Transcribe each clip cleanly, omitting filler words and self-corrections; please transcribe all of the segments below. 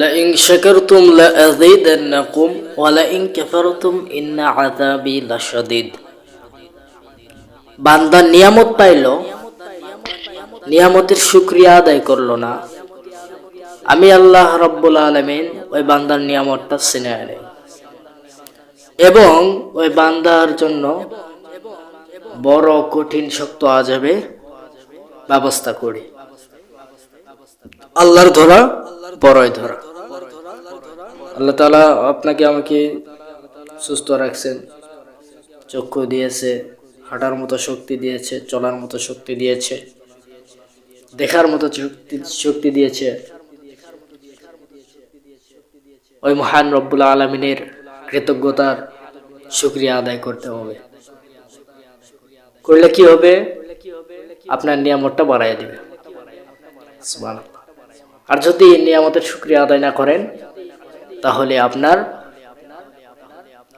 لئن شكرتم لأزيدنكم ولئن كفرتم إن عذابي لشديد। বান্দা নিয়ামত পাইল, নিয়ামতের শুকরিয়া আদায় করলো না, আমি আল্লাহ রাব্বুল আলামিন ওই বান্দার নিয়ামতটা ছিনিয়ে নেই এবং ওই বান্দার জন্য বড় কঠিন শক্ত আযাবে ব্যবস্থা করি। আল্লাহর ধরা বড়ই ধরা। আল্লাহ তাআলা আপনাকে আমাকে সুস্থ রাখছেন, চক্ষু দিয়েছে, হাঁটার মতো শক্তি দিয়েছে, চলার মতো শক্তি দিয়েছে, দেখার মতো শক্তি দিয়েছে। ওই মহান রব্বুল আলামিনের কৃতজ্ঞতার শুকরিয়া আদায় করতে হবে। করলে কি হবে? আপনার নিয়ামতটা বাড়াইয়া দিবে। সুবহানাল্লাহ। আর যদি নিয়ামতের শুকরিয়া আদায় না করেন তাহলে আপনার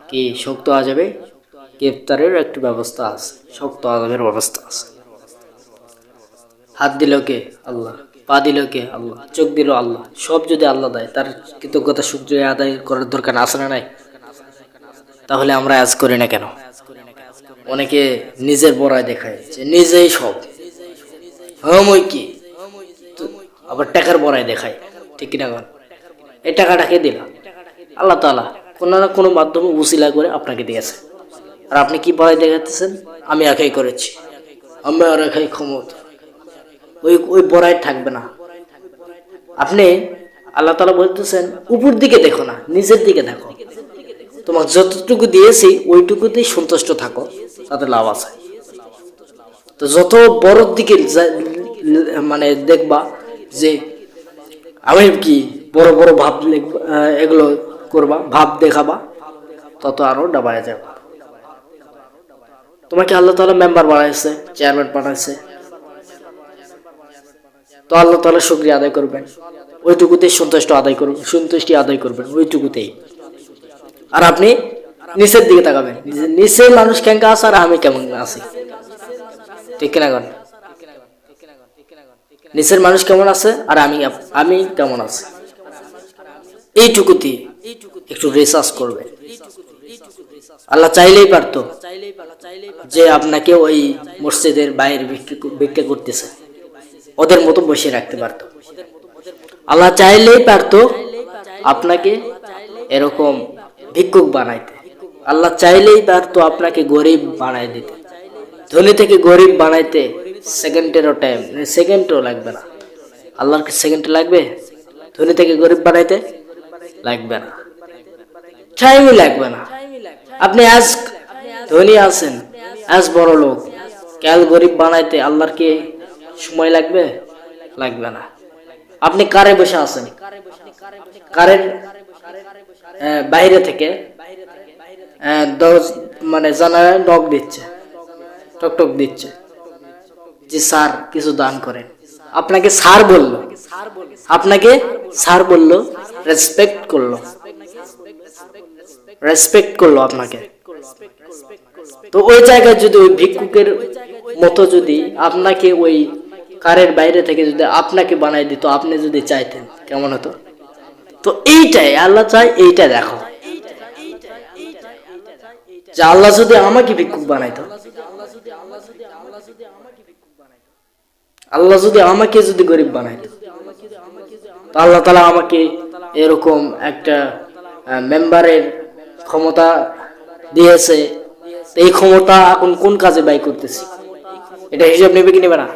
কি শক্ত আযাবে গ্রেফতারের একটি ব্যবস্থা আছে, শক্ত আযাবের ব্যবস্থা আছে। হাত দিল কে? আল্লাহ। পা দিল কে? আল্লাহ। চোখ দিল আল্লাহ। সব যদি আল্লাহ দেয়, তার কৃতজ্ঞতা শুকরিয়া আদায় করার দরকার আছে না নাই? তাহলে আমরা আজ করি না কেন? অনেকে নিজের বড়াই দেখায় যে নিজেই সব, হমই কি, আবার টাকার বড়াই দেখায়, ঠিক কিনা? এই টাকাটা কে দিল? আল্লাহ তাআলা কোনো না কোনো মাধ্যমে উসিলা করে আপনাকে দিয়েছে। আর আপনি কি বড়াই দেখাতেছেন? আমি একাই করেছি, আমি আর একাই ক্ষমতা। ওই বড়াই থাকবে না। আপনি আল্লাহ তাআলা বলতেছেন উপর দিকে দেখো না, নিচের দিকে দেখো। তোমাকে যতটুকু দিয়েছি ওইটুকুতেই সন্তুষ্ট থাকো, তাতে লাভ আছে। তো যত বড় দিকে মানে দেখবা যে আমি কি বড় বড় ভাব এগুলো করবা, ভাব দেখাবা, তত আরো ডাবায় যাবে। তোমাকে আল্লাহ তাআলা মেম্বার বানাইছে, চেয়ারম্যান বানাইছে, তো আল্লাহ তাআলা শুকরিয়া আদায় করবেন, ওইটুকুতেই সন্তুষ্টি আদায় করবেন ওইটুকুতেই। আর আপনি নিচের দিকে তাকাবেন, নিচের মানুষ কেমন আছে আর আমি কেমন আছি, ঠিক কিনা? নিচের মানুষ কেমন আছে আর আমি কেমন আছি, এইটুকুতেই একটু রিসার্চ করবে। আল্লাহ চাইলেই পারতো যে আপনাকে ওই মসজিদের বাইরে ভিক্ষা করতেছে ওদের মতো বসে রাখতে পারতো। আল্লাহ চাইলেই পারতো আপনাকে এরকম ভিক্ষুক বানাইতে। আল্লাহ চাইলেই পারতো আপনাকে গরিব বানাই দিতে। ধনী থেকে গরিব বানাইতে সেকেন্ডও লাগবে না। আল্লাহর কি সেকেন্ড লাগবে? ধনী থেকে গরিব বানাইতে লাগবে না, টাইমই লাগবে না। আপনি আজ ধনী আছেন, আজ বড় লোক, কাল গরিব বানাইতে আল্লাহর কি সময় লাগবে? লাগবে না। আপনি কারে বসে আছেন, কারের বাইরে থেকে মানে জানালায় নক দিচ্ছে, টকটক দিচ্ছে যে স্যার কিছু দান করেন। আপনাকে স্যার বললো, রেসপেক্ট করলো আপনাকে। তো ওই জায়গায় যদি ওই ভিক্ষুকের মতো যদি আপনাকে ওই কারের বাইরে থেকে যদি আপনাকে বানাই দিত, আপনি যদি চাইতেন কেমন হতো? তো এইটাই আল্লাহ চায়, এইটা দেখো যে আল্লাহ যদি আমাকে ভিক্ষুক বানাইতো, আল্লাহ যদি আমাকে যদি গরিব বানাইতো, তো আল্লাহ তাআলা আমাকে এরকম একটা মেম্বারের ক্ষমতা দিয়েছে। এই ক্ষমতা এখন কোন কাজে ব্যয় করতেছি, এটা হিসাব নেবে কি নেবে না?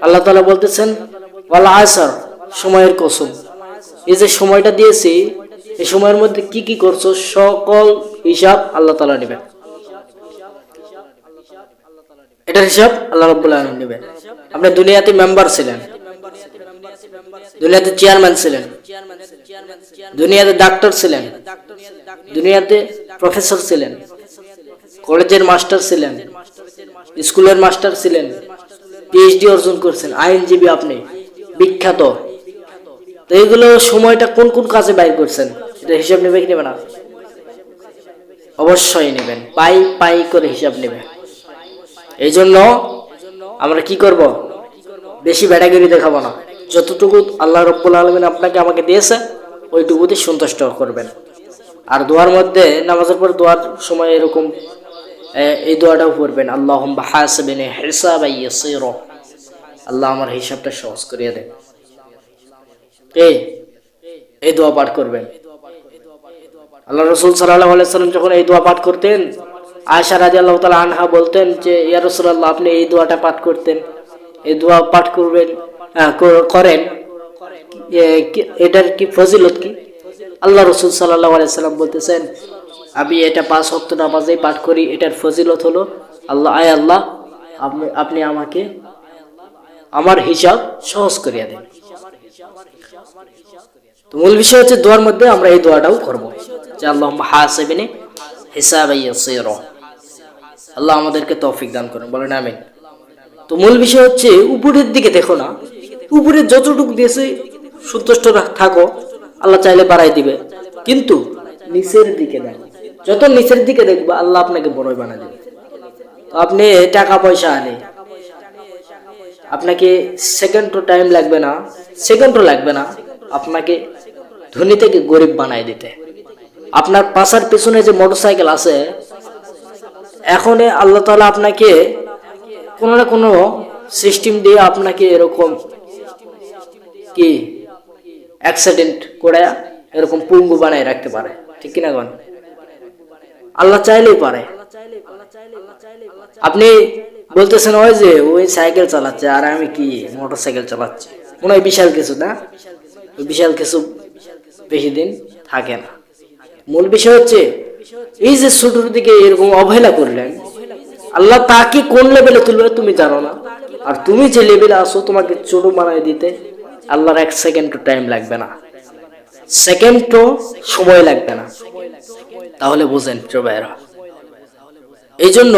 আল্লাহ তাআলা বলতেছেন ওয়াল আসর, সময়ের কসম, এই যে সময়টা দিয়েছি এই সময়ের মধ্যে কি কি করছো সকল হিসাব আল্লাহ তাআলা নেবেন। এটার হিসাব আল্লাহ রাব্বুল আলামিন নেবেন। আপনি দুনিয়াতে মেম্বার ছিলেন, দুনিয়াতে চেয়ারম্যান ছিলেন, দুনিয়াতে ডাক্তার ছিলেন, দুনিয়াতে প্রফেসর ছিলেন, কলেজের মাস্টার ছিলেন, স্কুলের মাস্টার ছিলেন, পিএইচডি অর্জন করছেন, আইনজীবী, আপনি বিখ্যাত। তো এইগুলো সময়টা কোন কোন কাজে ব্যয় করছেন, এটা হিসাব নেবে কি নেবে না? অবশ্যই নেবেন, পাই করে হিসাব নেবেন। এই জন্য আমরা কি করব? বেশি ব্যাটাগিরি দেখাবো না, যতটুকু আল্লাহ রাব্বুল আলামিন আপনাকে আমাকে দিয়েছে ওইটুকুতে সন্তুষ্ট করবেন। আর দোয়ার মধ্যে নামাজের পর দোয়ার সময় এরকম এই দোয়াটাও পড়বেন, আল্লাহুম্মা হাসিবনি হিসাবান ইয়াসীরা, আল্লাহ আমার হিসাবটা সহজ করিয়ে দেন। এই দোয়া পাঠ করবেন। আল্লাহ রাসূল সাল্লাল্লাহু আলাইহি ওয়াসাল্লাম যখন এই দোয়া পাঠ করতেন, আয়েশা রাদিয়াল্লাহু তাআলা আনহা বলতেন যে ইয়া রাসূলুল্লাহ, আপনি এই দোয়াটা পাঠ করতেন, এই দোয়া পাঠ করবেন করেন, এটার কি ফজিলত কি? আল্লাহ রাসূল সাল্লাল্লাহু আলাইহি ওয়াসাল্লাম বলতেছেন, আমি এটা 5 ওয়াক্ত নামাজেই পাঠ করি, এটার ফজিলত হলো আল্লাহ আপনি আমাকে আমার হিসাব সহজ করিয়া দেন। তো মূল বিষয় হচ্ছে দোয়ার মধ্যে আমরা এই দোয়াটাও করব যে আল্লাহুম্মা হাসিবনি হিসাবান ইয়াসীরা। আল্লাহ আমাদেরকে তৌফিক দান করুন, বলেন আমিন। তো মূল বিষয় হচ্ছে উপরের দিকে দেখো না, উপরে যতটুকু দিয়েছে সন্তুষ্ট থাকো, আল্লাহ চাইলে বাড়াই দিবে, কিন্তু নিচের দিকে দেখো, যত নিচের দিকে দেখবা আল্লাহ আপনাকে বড়ই বানায় দিবে। তো আপনি টাকা পয়সা আনে, আপনাকে সেকেন্ডও টাইম লাগবে না, সেকেন্ডও লাগবে না আপনাকে ধনী থেকে গরিব বানায় দিতে। আপনার পাশার পিছনে যে মোটরসাইকেল আছে, এখন আল্লাহ তাআলা আপনাকে কোনো না কোনো সিস্টেম দিয়ে আপনাকে এরকম কি অ্যাক্সিডেন্ট করে এরকম পঙ্গু বানায় রাখতে পারে, ঠিক কিনা গণ? আল্লাহ চাইলেই পারে। আপনি বলতেছেন ওই যে ওই সাইকেল চালাচ্ছে আর আমি কি মোটরসাইকেল চালাচ্ছি, মনে হয় বিশাল কিছু না, বিশাল কিছু বেশি দিন থাকে না। মূল বিষয় হচ্ছে এই যে ছোটর দিকে এরকম অবহেলা করলেন, আল্লাহ তাকে কোন লেভেলে তুলবে তুমি জানো না, আর তুমি যে লেভেলে আসো তোমাকে ছোট বানায় দিতে আল্লাহর 1 সেকেন্ডও টাইম লাগবে না, সেকেন্ডও সময় লাগবে না। তাহলে বুঝেন ভাইরা, এই জন্য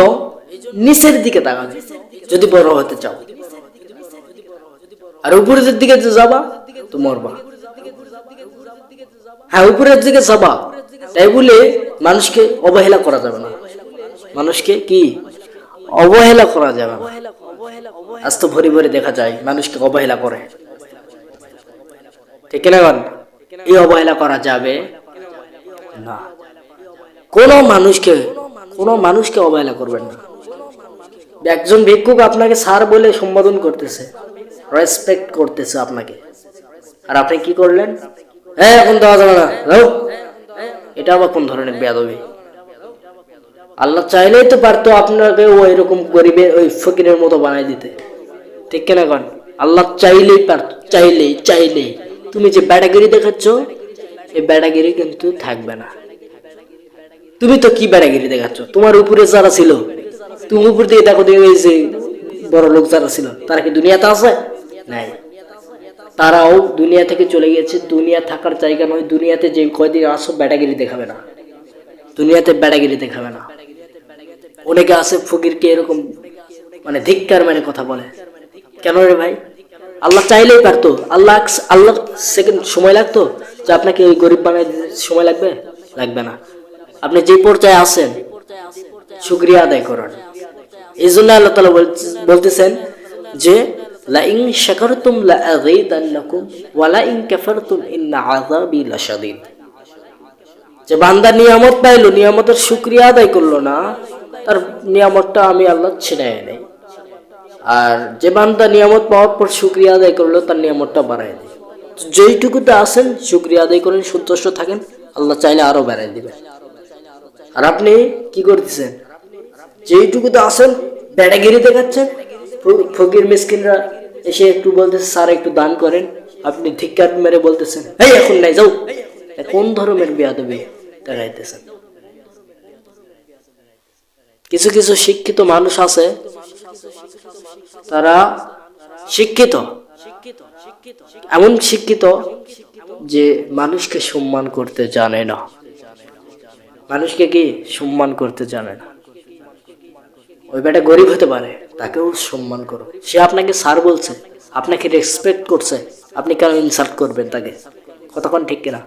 নিচের দিকে তাকাবে যদি বড় হতে চাও, আর উপরের দিকে যাবা তো মরবা। হ্যাঁ, উপরের দিকে যাবা তাই বলে মানুষকে অবহেলা করা যাবে না, মানুষকে কি অবহেলা করা যাবে না। আজ তো ভরি ভরি দেখা যায় মানুষকে অবহেলা করে, ঠিক না? এই অবহেলা করা যাবে না। কোনো মানুষকে অবহেলা করবেন না। একজন ভিক্ষুক আপনাকে স্যার বলে সম্বোধন করতেছে, রেসপেক্ট করতেছে আপনাকে, আর আপনি কি করলেন? হ্যাঁ, এখন দেওয়া যাবে না, এটা আবার কোন ধরনের বেয়াদবি? আল্লাহ চাইলেই তো পারতো আপনাকে ও এরকম গরিবের ওই ফকিরের মতো বানাই দিতে, ঠিক কিনা কন? আল্লাহ চাইলেই পারতো, চাইলেই। তুমি যে বেড়াগিরি দেখাচ্ছ, এই বেড়াগিরি কিন্তু থাকবে না। তুমি তো কি বেড়াগিরি দেখাচ্ছ? তোমার উপরে যারা ছিল, তুমি উপর দিয়ে দেখো, যে বড় লোক যারা ছিল তারা কি দুনিয়াতে আছে? নাই, তারাও দুনিয়া থেকে চলে গেছে। দুনিয়া থাকার জায়গা নয়, দুনিয়াতে যে কয়দিন আসো বেড়াগিরি দেখাবে না, দুনিয়াতে বেড়াগিরি দেখাবে না। অনেকে আছে ফকিরকে এরকম মানে ধিক্কার মানে কথা বলে, কেন রে ভাই? আল্লাহ চাইলেই পারতো, আল্লাহ সেকেন্ড সময় লাগতো যে আপনাকে ওই গরিব বানায় সময় লাগবে না। আপনি যে পর্যায়ে আছেন শুকরিয়া আদায় করেন। এই জন্য আল্লাহ তাআলা বলতেছেন যে লা ইন শাকারতুম লা আযীদান্নাকুম ওয়া লা ইন কাফারতুম ইন্না আযাবি লাশাদীদ। যে বান্দা নিয়ামত পাইলো, নিয়ামতের শুকরিয়া আদায় করলো না, তার নিয়ামতটা আমি আল্লাহ ছিনায় নেই। আর যে বান্দা নিয়ামত পাওয়ার পর শুকরিয়া আদায় করলো, তার নিয়ামতটা বাড়ায় দেয়। যেইটুকুতে আছেন শুকরিয়া আদায় করেন, সন্তুষ্ট থাকেন, আল্লাহ চাইলে আরো বাড়ায় দিবেন। আর আপনি কি করতেছেন? যেইটুকুতে আছেন বেড়াগিরি দেখাচ্ছেন, ফকির মিসকিনরা এসে একটু বলতেছে স্যার একটু দান করেন, আপনি ধিক্কার মেরে বলতেছেন এই এখন নাই, যাও। কোন ধর্মের বেয়াদবি দেখাইতেছেন? কিছু কিছু শিক্ষিত মানুষ আছে, তারা শিক্ষিত, এমন শিক্ষিত যে মানুষকে সম্মান করতে জানে না, মানুষকে কি সম্মান করতে জানে না। ওই বেটা গরিব হতে পারে, তাকেও সম্মান করো। সে আপনাকে স্যার বলছে, আপনাকে রেসপেক্ট করছে, আপনি কেন ইনসাল্ট করবেন তাকে? কতক্ষণ ঠিক কিনা?